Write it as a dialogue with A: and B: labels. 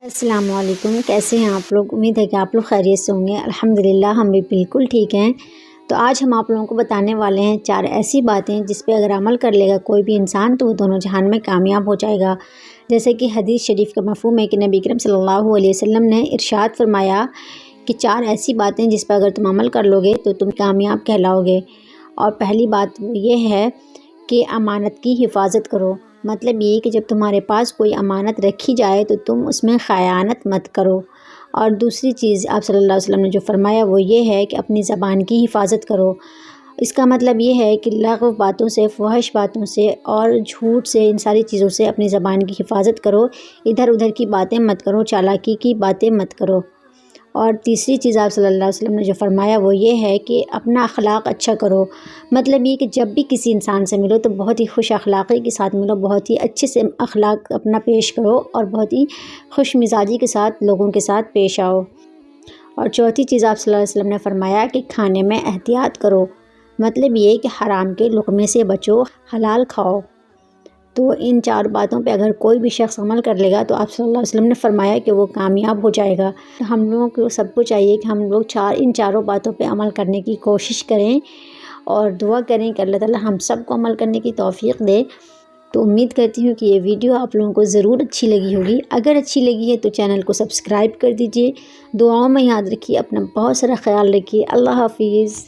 A: السلام علیکم، کیسے ہیں آپ لوگ؟ امید ہے کہ آپ لوگ خیریت سے ہوں گے۔ الحمدللہ ہم بھی بالکل ٹھیک ہیں۔ تو آج ہم آپ لوگوں کو بتانے والے ہیں 4 ایسی باتیں جس پہ اگر عمل کر لے گا کوئی بھی انسان تو وہ دونوں جہان میں کامیاب ہو جائے گا۔ جیسے کہ حدیث شریف کا مفہوم ہے کہ نبی کریم صلی اللہ علیہ وسلم نے ارشاد فرمایا کہ 4 ایسی باتیں جس پہ اگر تم عمل کر لو گے تو تم کامیاب کہلاؤ گے۔ اور پہلی بات یہ ہے کہ امانت کی حفاظت کرو۔ مطلب یہ کہ جب تمہارے پاس کوئی امانت رکھی جائے تو تم اس میں خیانت مت کرو۔ اور دوسری چیز آپ صلی اللہ علیہ وسلم نے جو فرمایا وہ یہ ہے کہ اپنی زبان کی حفاظت کرو۔ اس کا مطلب یہ ہے کہ لغو باتوں سے، فحش باتوں سے اور جھوٹ سے، ان ساری چیزوں سے اپنی زبان کی حفاظت کرو۔ ادھر ادھر کی باتیں مت کرو، چالاکی کی باتیں مت کرو۔ اور تیسری چیز آپ صلی اللہ علیہ وسلم نے جو فرمایا وہ یہ ہے کہ اپنا اخلاق اچھا کرو۔ مطلب یہ کہ جب بھی کسی انسان سے ملو تو بہت ہی خوش اخلاقی کے ساتھ ملو، بہت ہی اچھے سے اخلاق اپنا پیش کرو اور بہت ہی خوش مزاجی کے ساتھ لوگوں کے ساتھ پیش آؤ۔ اور چوتھی چیز آپ صلی اللہ علیہ وسلم نے فرمایا کہ کھانے میں احتیاط کرو۔ مطلب یہ کہ حرام کے لقمے سے بچو، حلال کھاؤ۔ تو ان 4 باتوں پہ اگر کوئی بھی شخص عمل کر لے گا تو آپ صلی اللہ علیہ وسلم نے فرمایا کہ وہ کامیاب ہو جائے گا۔ ہم لوگوں کو سب کو چاہیے کہ ہم لوگ ان چاروں باتوں پہ عمل کرنے کی کوشش کریں اور دعا کریں کہ اللہ تعالیٰ ہم سب کو عمل کرنے کی توفیق دے۔ تو امید کرتی ہوں کہ یہ ویڈیو آپ لوگوں کو ضرور اچھی لگی ہوگی۔ اگر اچھی لگی ہے تو چینل کو سبسکرائب کر دیجئے۔ دعاؤں میں یاد رکھیے، اپنا بہت سارا خیال رکھیے۔ اللہ حافظ۔